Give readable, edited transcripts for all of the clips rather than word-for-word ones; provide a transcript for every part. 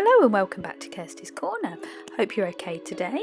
Hello and welcome back to Kirsty's Corner. Hope you're okay today.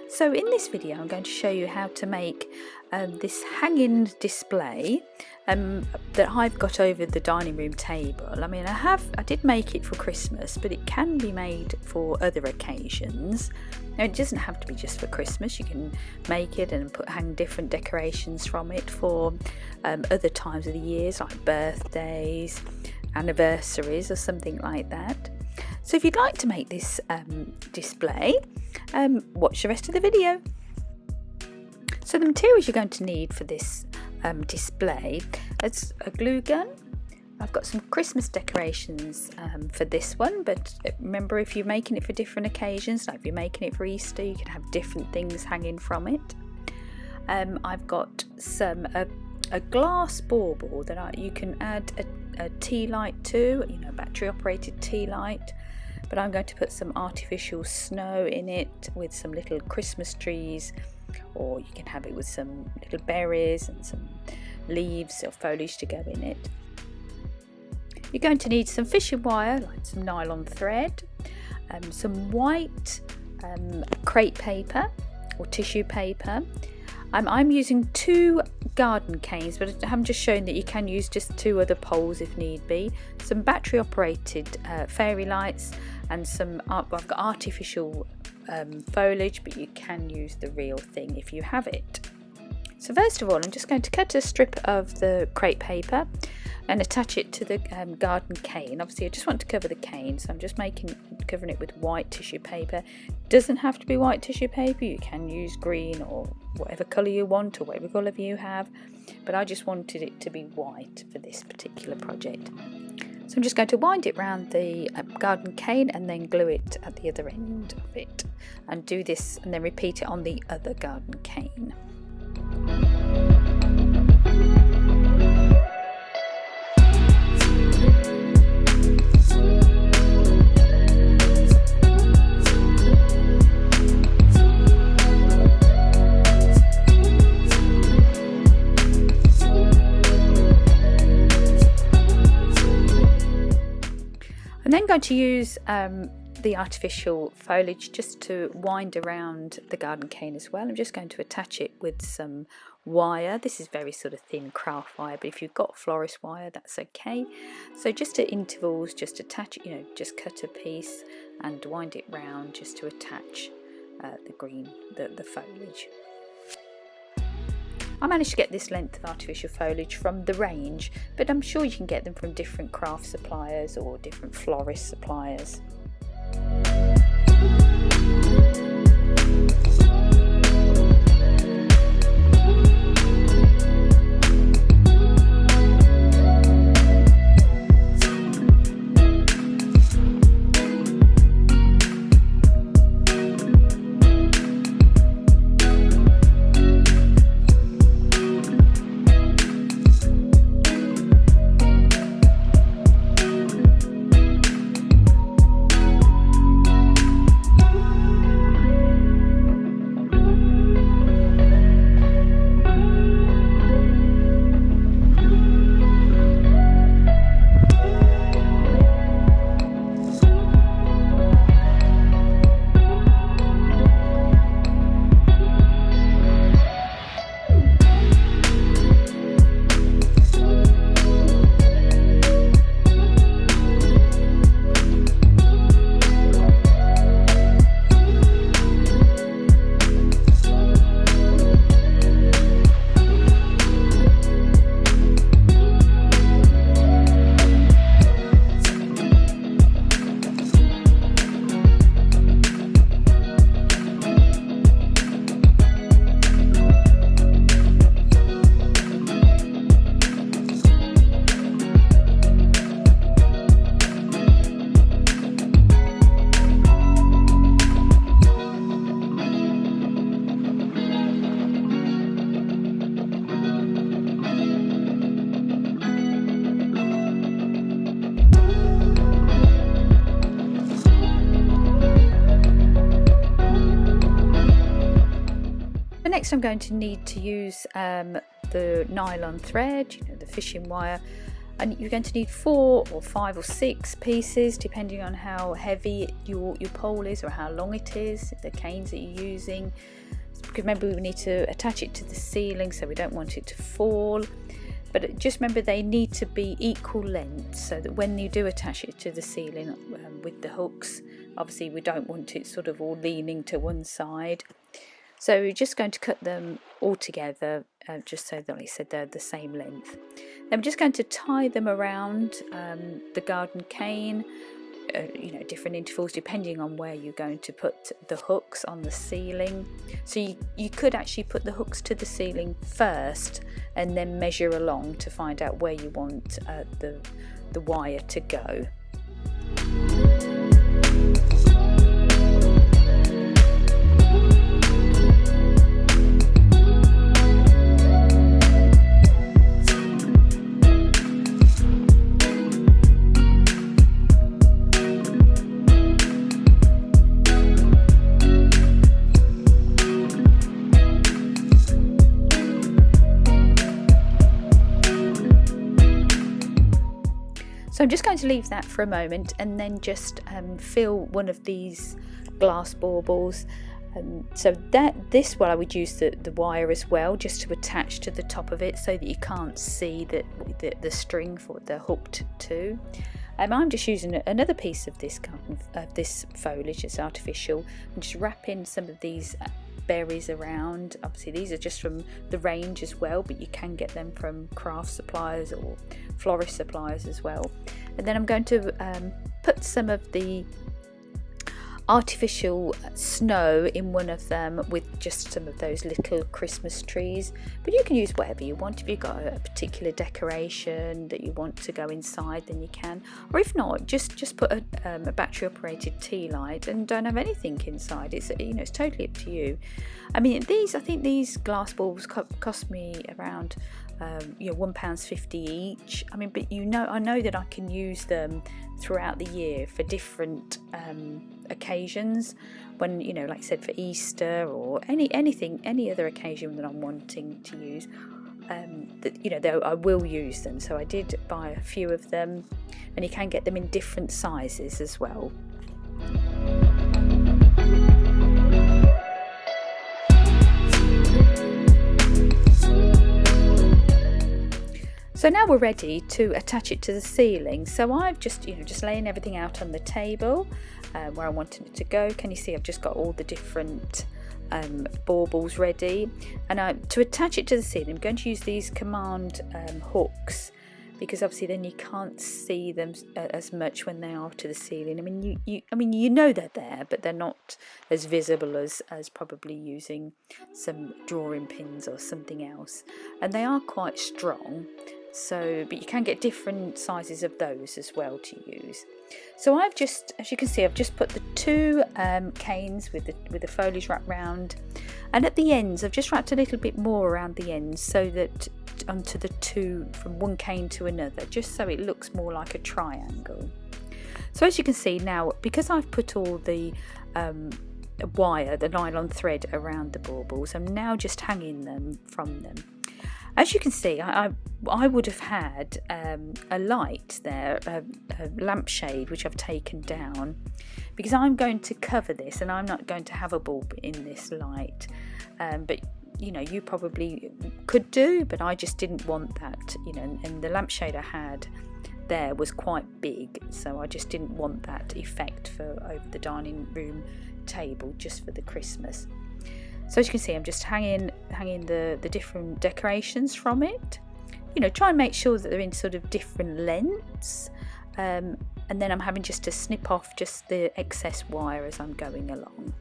So in this video I'm going to show you how to make this hanging display that I've got over the dining room table. I mean I did make it for Christmas, but it can be made for other occasions. Now it doesn't have to be just for Christmas. You can make it and hang different decorations from it for other times of the years, like birthdays, anniversaries or something like that. So if you'd like to make this display, watch the rest of the video. So the materials you're going to need for this display is a glue gun. I've got some Christmas decorations for this one, but remember, if you're making it for different occasions, like if you're making it for Easter, you can have different things hanging from it. I've got a glass bauble that you can add a tea light to, a battery operated tea light, but I'm going to put some artificial snow in it with some little Christmas trees, or you can have it with some little berries and some leaves or foliage to go in it. You're going to need some fishing wire, like some nylon thread, some white crepe paper or tissue paper. I'm using 2 garden canes, but I'm just showing that you can use just 2 other poles if need be. Some battery operated fairy lights and I've got artificial foliage, but you can use the real thing if you have it. So first of all, I'm just going to cut a strip of the crepe paper and attach it to the garden cane. Obviously I just want to cover the cane, so I'm just covering it with white tissue paper. Doesn't have to be white tissue paper, you can use green or whatever colour you want, or whatever colour you have, but I just wanted it to be white for this particular project. So I'm just going to wind it around the garden cane and then glue it at the other end of it, and do this and then repeat it on the other garden cane. I'm then going to use the artificial foliage just to wind around the garden cane as well. I'm just going to attach it with some wire. This is very sort of thin craft wire, but if you've got florist wire, that's okay. So just at intervals, just attach it, just cut a piece and wind it round just to attach the foliage. I managed to get this length of artificial foliage from the range, but I'm sure you can get them from different craft suppliers or different florist suppliers. Next I'm going to need to use the nylon thread, the fishing wire, and you're going to need 4 or 5 or 6 pieces depending on how heavy your pole is or how long it is, the canes that you're using. Because remember, we need to attach it to the ceiling, so we don't want it to fall. But just remember, they need to be equal length, so that when you do attach it to the ceiling with the hooks, obviously we don't want it sort of all leaning to one side. So we're just going to cut them all together, just so that, like I said, they're the same length. Then I'm just going to tie them around the garden cane, different intervals depending on where you're going to put the hooks on the ceiling. So you could actually put the hooks to the ceiling first and then measure along to find out where you want the wire to go. So I'm just going to leave that for a moment and then just fill one of these glass baubles. So this one I would use the wire as well, just to attach to the top of it so that you can't see the string for the hooked to. I'm just using another piece of this foliage. It's artificial. I'm just wrapping some of these berries around. Obviously these are just from the range as well, but you can get them from craft suppliers or florist suppliers as well. And then I'm going to put some of the artificial snow in one of them with just some of those little Christmas trees, but you can use whatever you want. If you've got a particular decoration that you want to go inside, then you can, or if not, just put a battery operated tea light and don't have anything inside. It's it's totally up to you. I mean, I think these glass bulbs cost me around £1.50 each. I mean, but I know that I can use them throughout the year for different occasions, when like I said, for Easter or any other occasion that I'm wanting to use, I will use them. So I did buy a few of them, and you can get them in different sizes as well. So now we're ready to attach it to the ceiling. So I've just laying everything out on the table where I wanted it to go. Can you see I've just got all the different baubles ready, and to attach it to the ceiling I'm going to use these command hooks, because obviously then you can't see them as much when they are to the ceiling. I mean you know they're there, but they're not as visible as probably using some drawing pins or something else, and they are quite strong. So, but you can get different sizes of those as well to use. So I've just, as you can see, I've just put the 2 canes with the foliage wrapped round, and at the ends I've just wrapped a little bit more around the ends, so that onto the 2 from one cane to another, just so it looks more like a triangle. So as you can see now, because I've put all the wire, the nylon thread around the baubles, I'm now just hanging them from them. As you can see, I would have had a light there, a lampshade, which I've taken down, because I'm going to cover this and I'm not going to have a bulb in this light. But you probably could do, but I just didn't want that, and the lampshade I had there was quite big, so I just didn't want that effect for over the dining room table just for the Christmas. So as you can see, I'm just hanging the different decorations from it. Try and make sure that they're in sort of different lengths, and then I'm having just to snip off just the excess wire as I'm going along.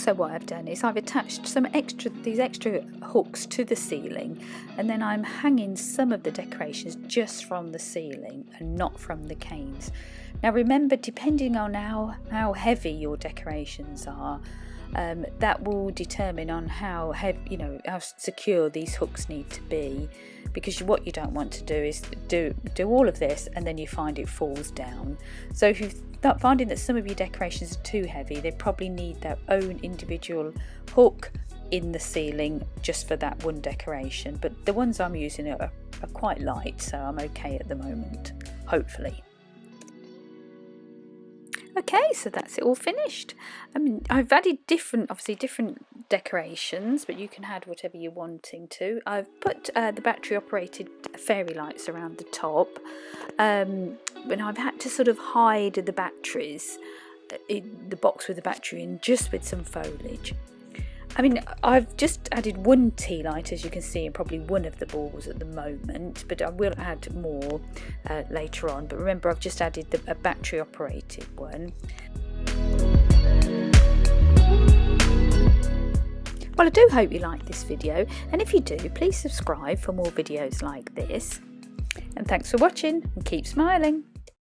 also what I've done is I've attached these extra hooks to the ceiling, and then I'm hanging some of the decorations just from the ceiling and not from the canes. Now remember, depending on how heavy your decorations are, that will determine on how heavy, how secure these hooks need to be, because what you don't want to do is do all of this and then you find it falls down. So if you start finding that some of your decorations are too heavy, they probably need their own individual hook in the ceiling just for that one decoration. But the ones I'm using are quite light, so I'm okay at the moment, hopefully. Okay, so that's it all finished. I mean, I've added different decorations, but you can add whatever you're wanting to. I've put the battery operated fairy lights around the top. When I've had to sort of hide the batteries, the box with the battery in, just with some foliage. I mean, I've just added one tea light, as you can see, in probably one of the balls at the moment, but I will add more later on. But remember, I've just added a battery operated one. Well, I do hope you like this video, and if you do, please subscribe for more videos like this. And thanks for watching, and keep smiling.